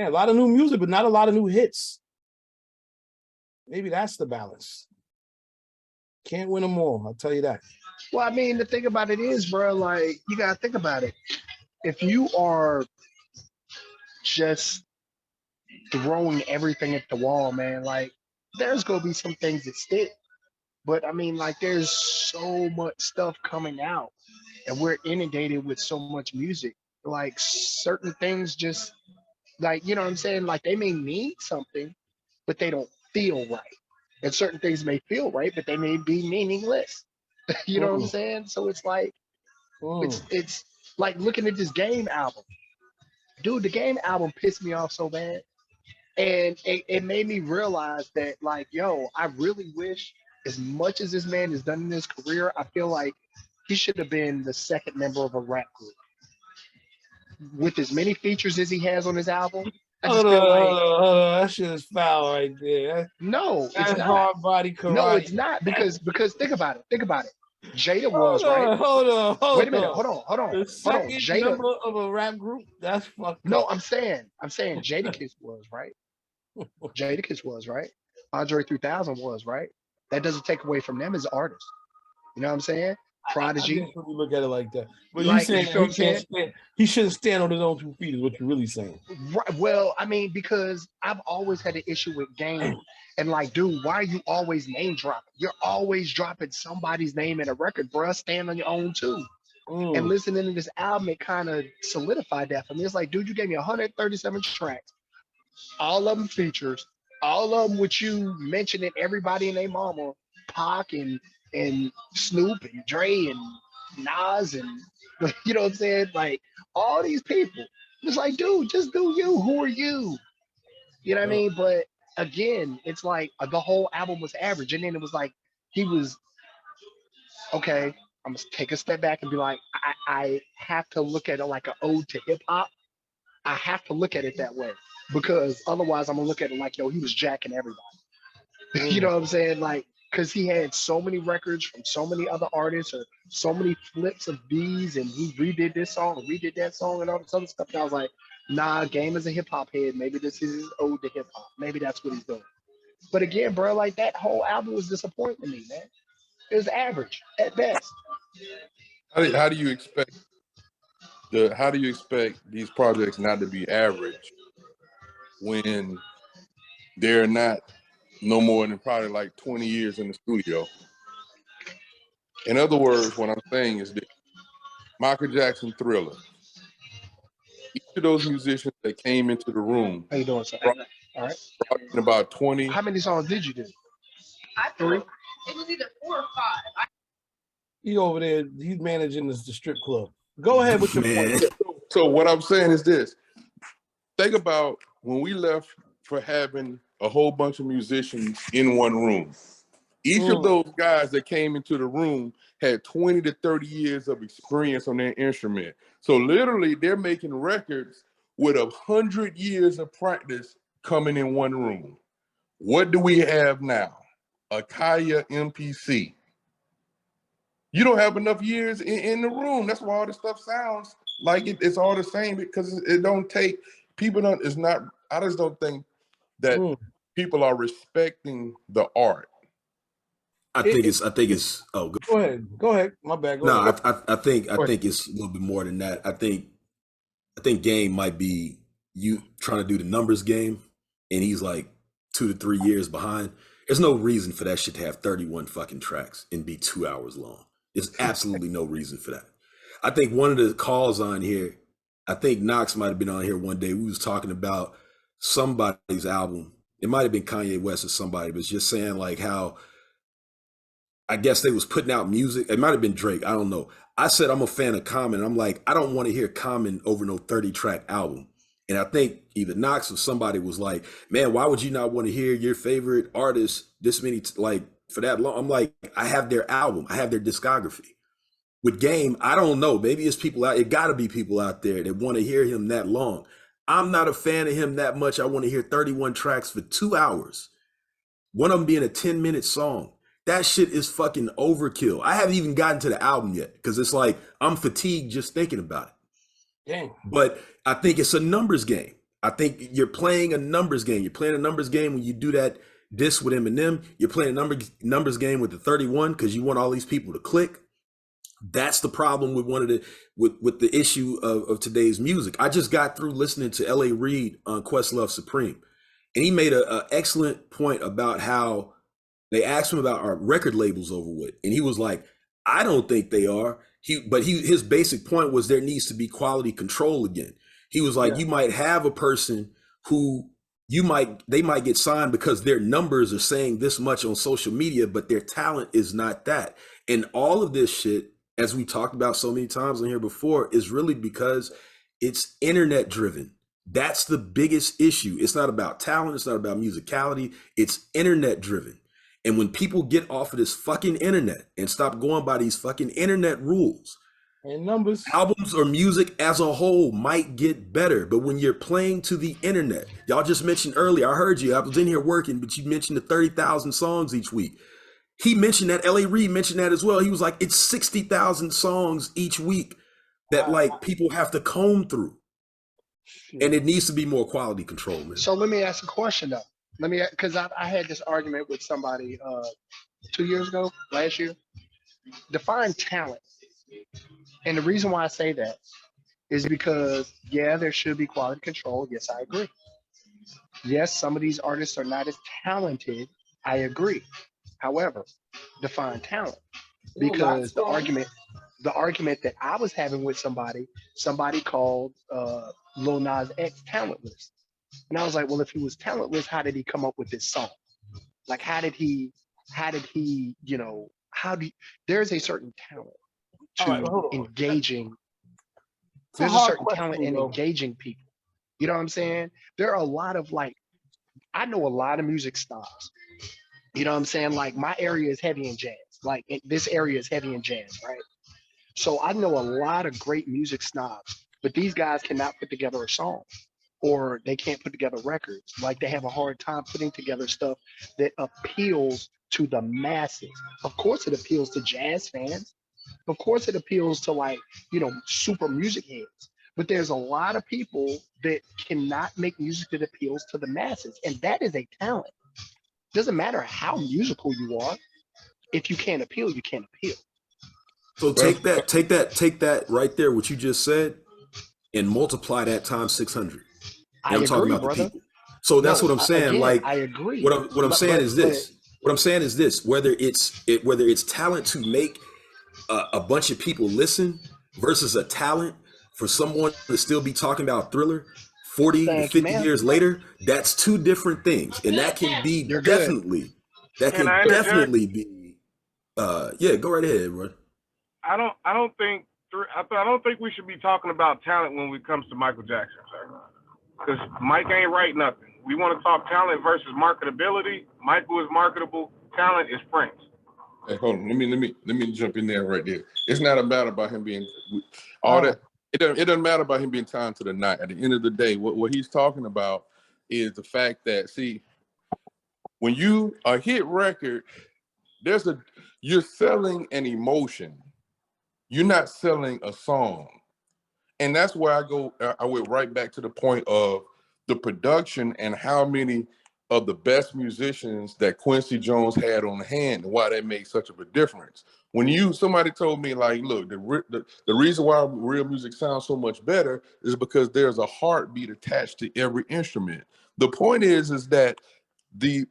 Yeah, a lot of new music, but not a lot of new hits. Maybe that's the balance. Can't win them all, I'll tell you that. Well, I mean, the thing about it is, bro, like, you gotta think about it. If you are just throwing everything at the wall, man, like, there's gonna be some things that stick. But I mean, like, there's so much stuff coming out, and we're inundated with so much music. Like, certain things just, like, you know what I'm saying? Like, they may mean something, but they don't feel right. And certain things may feel right, but they may be meaningless. You know what I'm saying? So it's like, it's like looking at this Game album. Dude, the Game album pissed me off so bad. And it made me realize that, like, yo, I really wish, as much as this man has done in his career, I feel like he should have been the second member of a rap group. With as many features as he has on his album, I just feel like that shit is foul right there. No, it's That's not. hard body karate. No, it's not, because think about it. Think about it. Jada was right. Hold on. Wait a minute. Hold on. The second Jada member of a rap group. That's fucked No, up. I'm saying Jadakiss was right. Jadakiss was right. Andre 3000 was right. That doesn't take away from them as artists. You know what I'm saying? Prodigy. I guess when you look at it like that, but Like, you saying you feel what I'm saying? He shouldn't stand on his own 2 feet is what you're really saying. Right. Well, I mean, because I've always had an issue with Game. And like, dude, why are you always name dropping? You're always dropping somebody's name in a record, bruh. Stand on your own too. And listening to this album, it kind of solidified that for me. It's like, dude, you gave me 137 tracks, all of them features, all of them with you mentioning everybody and their mama, Pac and Snoop and Dre and Nas and you know what I'm saying? Like, all these people. It's like, dude, just do you. Who are you? You know what I mean? But again, it's like the whole album was average. And then it was like, he was, okay, I'm gonna take a step back and be like, I have to look at it like an ode to hip hop. I have to look at it that way, because otherwise I'm gonna look at it like, yo, he was jacking everybody. You know what I'm saying? Like, because he had so many records from so many other artists, or so many flips of these, and he redid this song and redid that song and all this other stuff. And I was like, nah, Game is a hip hop head. Maybe this is his ode to hip hop. Maybe that's what he's doing. But again, bro, like, that whole album was disappointing to me, man. It was average at best. How do you expect these projects not to be average when they're not no more than probably like 20 years in the studio? In other words, what I'm saying is that Michael Jackson, Thriller, each of those musicians that came into the room, How you doing, sir? All right. brought in about 20. How many songs did you do? I 3. It was either 4 or 5. He over there, he's managing the strip club. Go ahead with your point. So what I'm saying is this. Think about when we left for having a whole bunch of musicians in one room. Each of those guys that came into the room had 20 to 30 years of experience on their instrument. So literally they're making records with 100 years of practice coming in one room. What do we have now? A Kaya MPC. You don't have enough years in the room. That's why all this stuff sounds like it's all the same, because it don't take, people don't, it's not, I just don't think that people are respecting the art. I think it's oh, go ahead. My bad. I think it's a little bit more than that. I think Game might be you trying to do the numbers game, and he's like 2 to 3 years behind. There's no reason for that shit to have 31 fucking tracks and be 2 hours long. There's absolutely no reason for that. I think one of the calls on here, I think Knox might have been on here one day. We was talking about somebody's album. It might have been Kanye West or somebody, but it's just saying like how, I guess they was putting out music. It might have been Drake. I don't know. I said I'm a fan of Common. I'm like, I don't want to hear Common over no 30-track album. And I think either Knox or somebody was like, man, why would you not want to hear your favorite artist this many, like, for that long? I'm like, I have their album. I have their discography. With Game, I don't know. Maybe it's people out, it got to be people out there that want to hear him that long. I'm not a fan of him that much. I want to hear 31 tracks for 2 hours. One of them being a 10-minute song. That shit is fucking overkill. I haven't even gotten to the album yet because it's like I'm fatigued just thinking about it. Dang. But I think it's a numbers game. I think you're playing a numbers game. You're playing a numbers game when you do that diss with Eminem. You're playing a numbers game with the 31 because you want all these people to click. That's the problem with with the issue of today's music. I just got through listening to L.A. Reid on Questlove Supreme, and he made an excellent point about how they asked him about our record labels over with, and he was like, "I don't think they are." His basic point was there needs to be quality control again. He was like, Yeah. you might have a person who they might get signed because their numbers are saying this much on social media, but their talent is not that. And all of this shit, as we talked about so many times on here before, is really because it's internet driven. That's the biggest issue. It's not about talent. It's not about musicality. It's internet driven. And when people get off of this fucking internet and stop going by these fucking internet rules, And numbers. albums or music as a whole might get better. But when you're playing to the internet, y'all just mentioned earlier, I heard you, I was in here working, but you mentioned the 30,000 songs each week. He mentioned that, L.A. Reid mentioned that as well. He was like, it's 60,000 songs each week that like people have to comb through. Shit. And it needs to be more quality control, man. So let me ask a question though. Because I had this argument with somebody 2 years ago, last year. Define talent. And the reason why I say that is because, yeah, there should be quality control. Yes, I agree. Yes, some of these artists are not as talented. I agree. However, define talent. Because the argument that I was having with somebody called Lil Nas X talentless. And I was like, well, if he was talentless, how did he come up with this song? Like, how did he, there's a certain talent to engaging. There's a certain talent in engaging people. You know what I'm saying? There are a lot of I know a lot of music styles. You know what I'm saying? Like my area is heavy in jazz. Like this area is heavy in jazz, right? So I know a lot of great music snobs, but these guys cannot put together a song. Or they can't put together records. Like they have a hard time putting together stuff that appeals to the masses. Of course it appeals to jazz fans. Of course it appeals to super music heads. But there's a lot of people that cannot make music that appeals to the masses. And that is a talent. Doesn't matter how musical you are. If you can't appeal, you can't appeal. So take that right there, what you just said, and multiply that times 600. I'm talking about brother. the people. So that's what I'm saying. Again, I agree. What I'm saying is this: whether it's talent to make a bunch of people listen versus a talent for someone to still be talking about Thriller 40 to 50 years later, that's two different things, and that can be definitely be. Yeah, go right ahead, bro. I don't think we should be talking about talent when it comes to Michael Jackson, sir. Because Mike ain't right nothing. We want to talk talent versus marketability. Michael is marketable. Talent is Prince. Hey, hold on. Let me jump in there right there. It's not a matter about him being all that. It doesn't matter about him being talented or not. At the end of the day, what he's talking about is the fact that, see, when you a hit record, you're selling an emotion. You're not selling a song. And that's where I went right back to the point of the production and how many of the best musicians that Quincy Jones had on hand and why that makes such of a difference. When somebody told me like, look, the reason why real music sounds so much better is because there's a heartbeat attached to every instrument. The point is that the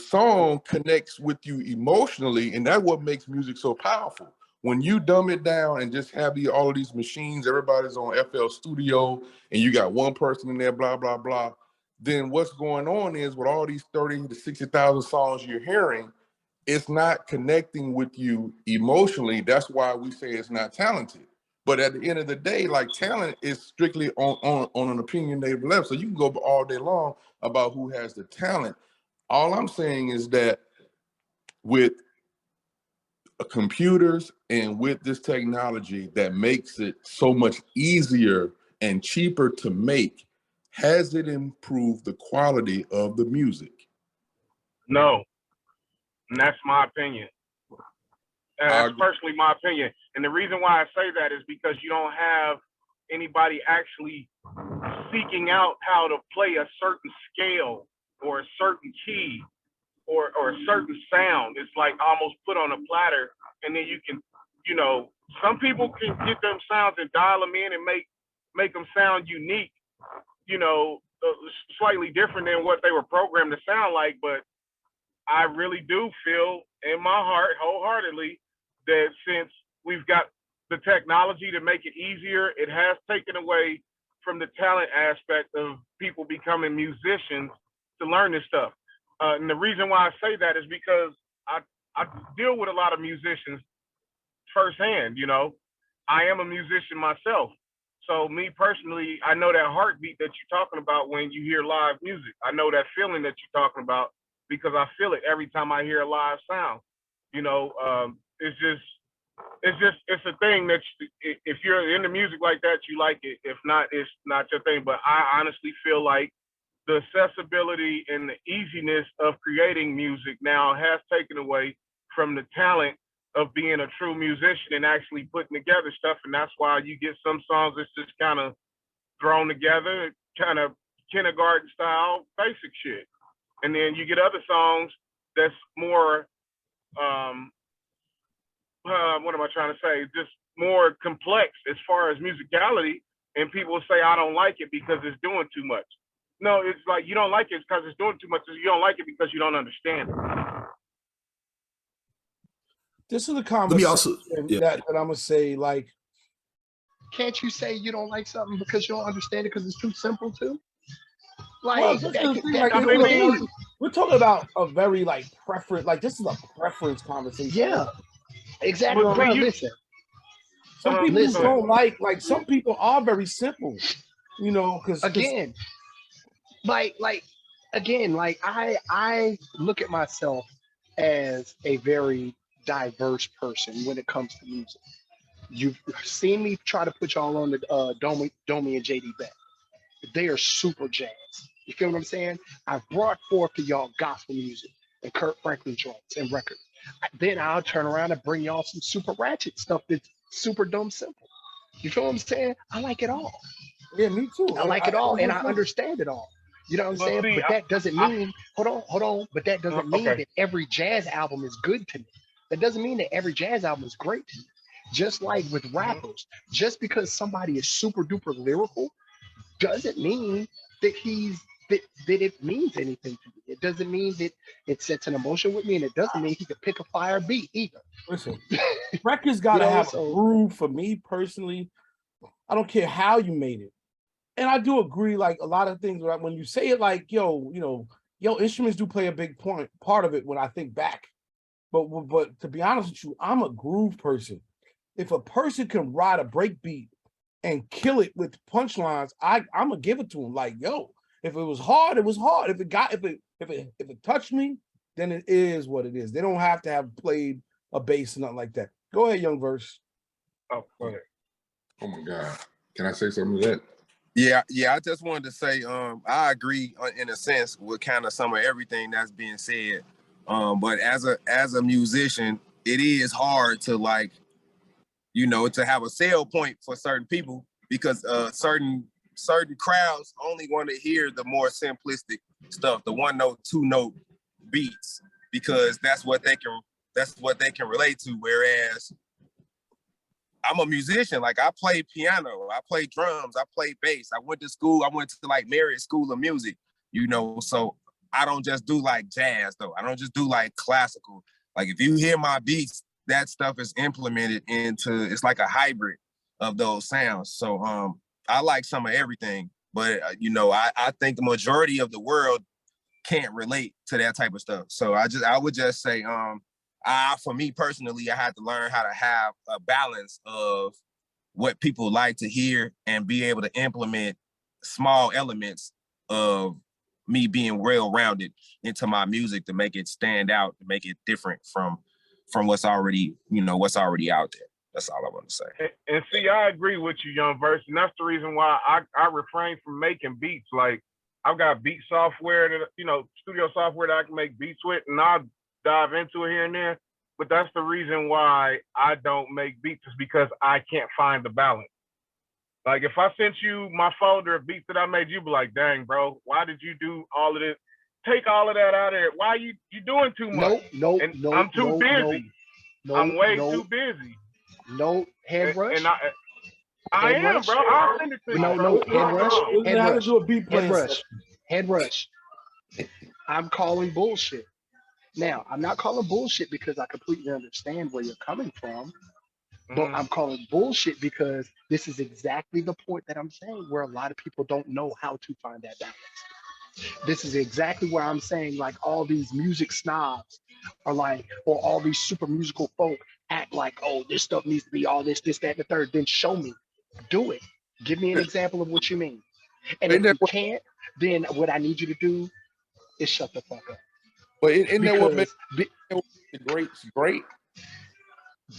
song connects with you emotionally, and that's what makes music so powerful. When you dumb it down and just have all of these machines, everybody's on FL Studio, and you got one person in there, blah, blah, blah, then what's going on is with all these 30 to 60,000 songs you're hearing, it's not connecting with you emotionally. That's why we say it's not talented. But at the end of the day, like talent is strictly on an opinionated level. So you can go all day long about who has the talent. All I'm saying is that with computers and with this technology that makes it so much easier and cheaper to make, has it improved the quality of the music? No, and that's my opinion. And that's personally my opinion. And the reason why I say that is because you don't have anybody actually seeking out how to play a certain scale or a certain key or a certain sound. It's like almost put on a platter, and then you can, you know, some people can get them sounds and dial them in and make them sound unique, you know, slightly different than what they were programmed to sound like. But I really do feel in my heart wholeheartedly that since we've got the technology to make it easier, it has taken away from the talent aspect of people becoming musicians to learn this stuff. And the reason why I say that is because I deal with a lot of musicians firsthand, you know. I am a musician myself. So me personally, I know that heartbeat that you're talking about when you hear live music. I know that feeling that you're talking about because I feel it every time I hear a live sound. You know, it's a thing that if you're into music like that, you like it. If not, it's not your thing. But I honestly feel like the accessibility and the easiness of creating music now has taken away from the talent of being a true musician and actually putting together stuff. And that's why you get some songs that's just kind of thrown together, kind of kindergarten style, basic shit. And then you get other songs that's more, what am I trying to say? Just more complex as far as musicality. And people will say, I don't like it because it's doing too much. No, it's like you don't like it because it's doing too much. You don't like it because you don't understand it. This is a conversation that I'm gonna say, like, can't you say you don't like something because you don't understand it because it's too simple too? Like, well, we're talking about a very like preference. Like this is a preference conversation. Yeah, exactly. But Listen, some people don't like some people are very simple, you know, because again, I look at myself as a very diverse person when it comes to music. You've seen me try to put y'all on the Domi and JD Beck. They are super jazz. You feel what I'm saying? I've brought forth to y'all gospel music and Kurt Franklin joints and records. Then I'll turn around and bring y'all some super ratchet stuff that's super dumb simple. You feel what I'm saying? I like it all. Yeah, me too. I like it all, and I understand it all. You know what I'm saying? But that doesn't mean, hold on. But that doesn't mean that every jazz album is good to me. That doesn't mean that every jazz album is great to me. Just like with rappers, just because somebody is super duper lyrical doesn't mean that that it means anything to me. It doesn't mean that it sets an emotion with me, and it doesn't mean he could pick a fire beat either. Listen, records gotta have a groove. For me personally, I don't care how you made it. And I do agree, like a lot of things, right? When you say it like, yo, you know, instruments do play a big part of it when I think back. But to be honest with you, I'm a groove person. If a person can ride a break beat and kill it with punchlines, I'm gonna give it to him. Like, yo, if it was hard, it was hard. If it touched me, then it is what it is. They don't have to have played a bass or nothing like that. Go ahead, Young Verse. Oh, go ahead. Oh my God. Can I say something to that? Yeah, I just wanted to say, I agree in a sense with kind of some of everything that's being said. But as a musician, it is hard to like, you know, to have a sale point for certain people because certain crowds only want to hear the more simplistic stuff, the 1 note, 2 note beats, because that's what they can relate to. Whereas I'm a musician, like I play piano, I play drums, I play bass. I went to like Marriott School of Music, you know, so I don't just do like jazz though. I don't just do like classical. Like if you hear my beats, that stuff is implemented into, it's like a hybrid of those sounds. So I like some of everything, but you know, I think the majority of the world can't relate to that type of stuff. So I would just say, for me personally, I had to learn how to have a balance of what people like to hear and be able to implement small elements of me being well-rounded into my music to make it stand out, to make it different from what's already out there. That's all I want to say. And see, I agree with you, Young Verse, and that's the reason why I refrain from making beats. Like I've got beat software that, you know, studio software that I can make beats with, and I'll dive into it here and there. But that's the reason why I don't make beats, is because I can't find the balance. Like if I sent you my folder of beats that I made, you'd be like, dang, bro, why did you do all of this? Take all of that out of there. Why you doing too much? No, I'm too busy. I'm way too busy. No, Head Rush. And I am, bro. I'll send it to you. No, Head Rush. Head Rush. I'm calling bullshit. Now, I'm not calling bullshit because I completely understand where you're coming from, but I'm calling bullshit because this is exactly the point that I'm saying, where a lot of people don't know how to find that balance. This is exactly where I'm saying, like, all these music snobs are like, or all these super musical folk act like, oh, this stuff needs to be all this, that, and the third. Then show me. Do it. Give me an example of what you mean. And if you can't, then what I need you to do is shut the fuck up. But isn't that what makes the greats great?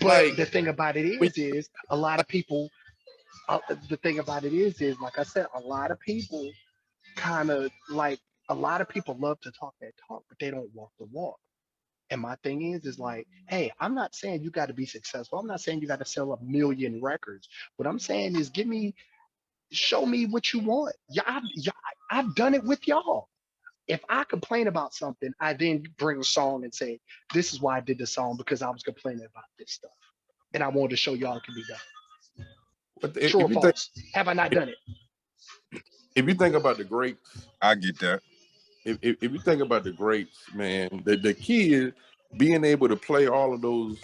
But like, the thing about it is a lot of people, the thing about it is like I said, a lot of people kind of like, a lot of people love to talk that talk, but they don't walk the walk. And my thing is like, hey, I'm not saying you got to be successful. I'm not saying you got to sell 1 million records. What I'm saying is show me what you want. I've done it with y'all. If I complain about something, I then bring a song and say, this is why I did the song, because I was complaining about this stuff. And I wanted to show y'all it can be done. But true or false? Have I not done it? If you think about the greats, I get that. If you think about the greats, man, the key is being able to play all of those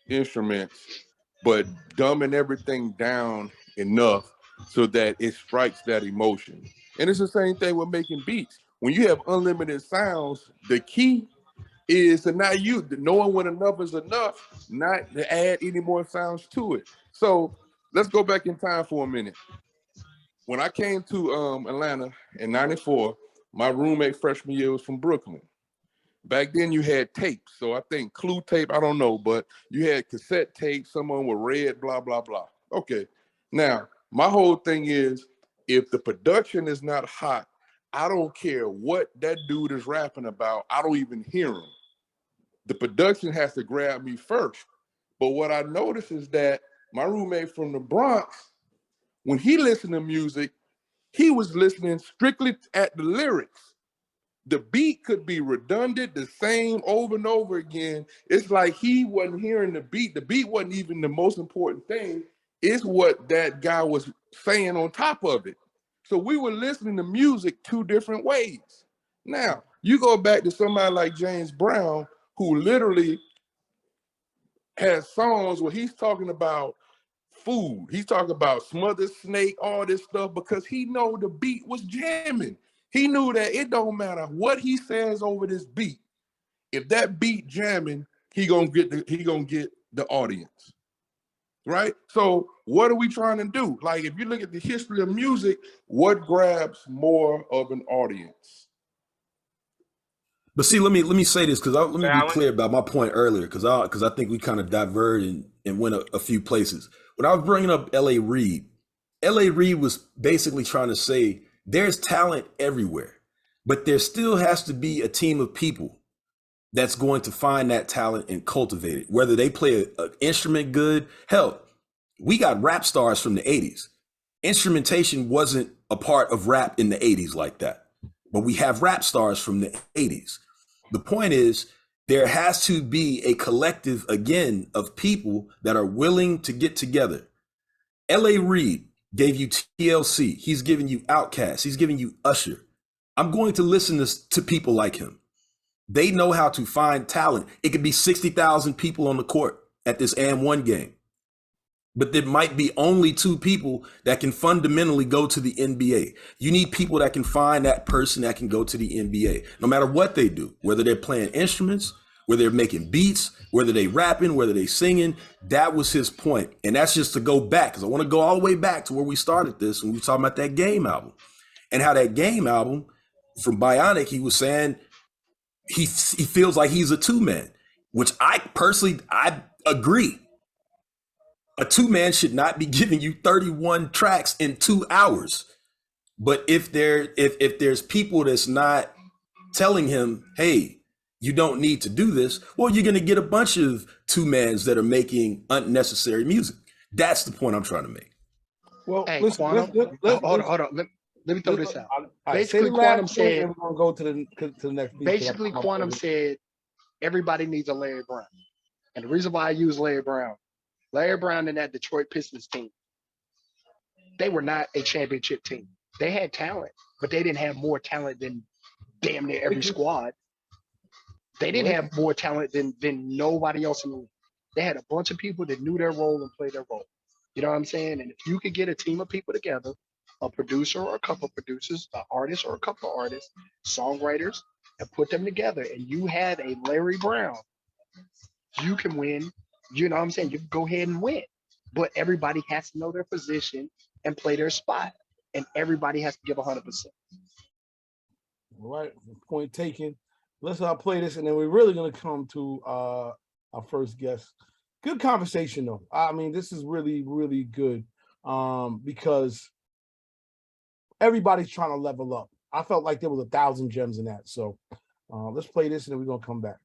instruments, but dumbing everything down enough so that it strikes that emotion. And it's the same thing with making beats. When you have unlimited sounds, the key is to not use, knowing when enough is enough, not to add any more sounds to it. So let's go back in time for a minute. When I came to Atlanta in '94, my roommate freshman year was from Brooklyn. Back then you had tapes. So I think Clue tape, I don't know, but you had cassette tapes, someone with red, blah, blah, blah. Okay. Now, my whole thing is, if the production is not hot, I don't care what that dude is rapping about. I don't even hear him. The production has to grab me first. But what I noticed is that my roommate from the Bronx, when he listened to music, he was listening strictly at the lyrics. The beat could be redundant, the same over and over again. It's like he wasn't hearing the beat. The beat wasn't even the most important thing. It's what that guy was saying on top of it. So we were listening to music 2 different ways. Now, you go back to somebody like James Brown, who literally has songs where he's talking about food. He's talking about smothered snake, all this stuff, because he know the beat was jamming. He knew that it don't matter what he says over this beat. If that beat jamming, he gonna get the audience. Right? So what are we trying to do? Like, if you look at the history of music, what grabs more of an audience? But see, let me say this, because let me be clear about my point earlier, because I think we kind of diverted and went a few places. When I was bringing up L.A. Reid was basically trying to say there's talent everywhere, but there still has to be a team of people that's going to find that talent and cultivate it, whether they play an instrument good. Hell, we got rap stars from the 80s. Instrumentation wasn't a part of rap in the 80s like that, but we have rap stars from the 80s. The point is, there has to be a collective, again, of people that are willing to get together. L.A. Reid gave you TLC. He's giving you Outkast. He's giving you Usher. I'm going to listen to people like him. They know how to find talent. It could be 60,000 people on the court at this AM1 game, but there might be only 2 people that can fundamentally go to the NBA. You need people that can find that person that can go to the NBA, no matter what they do, whether they're playing instruments, whether they're making beats, whether they rapping, whether they singing. That was his point. And that's just to go back, because I want to go all the way back to where we started this when we were talking about that Game album, and how that Game album from Bionic, he was saying he feels like he's a 2-man, which I personally agree. A 2-man should not be giving you 31 tracks in 2 hours. But if there's people that's not telling him, hey, you don't need to do this, well, you're going to get a bunch of 2-mans that are making unnecessary music. That's the point I'm trying to make. Well, Hey, listen, Quantum, hold on. Let me throw this out. Basically, Quantum said, and we're gonna go to the next piece. basically, Quantum said everybody needs a Larry Brown. And the reason why I use Larry Brown and that Detroit Pistons team, they were not a championship team. They had talent, but they didn't have more talent than damn near every squad. They didn't have more talent than nobody else in the league. They had a bunch of people that knew their role and played their role. You know what I'm saying? And if you could get a team of people together, a producer or a couple of producers, an artist or a couple of artists, songwriters, and put them together, and you had a Larry Brown, you can win. You know what I'm saying? You can go ahead and win. But everybody has to know their position and play their spot. And everybody has to give 100%. All right, point taken. Let's play this, and then we're really gonna come to our first guest. Good conversation though. I mean, this is really, really good because everybody's trying to level up. I felt like there was 1,000 gems in that. So let's play this, and then we're gonna come back.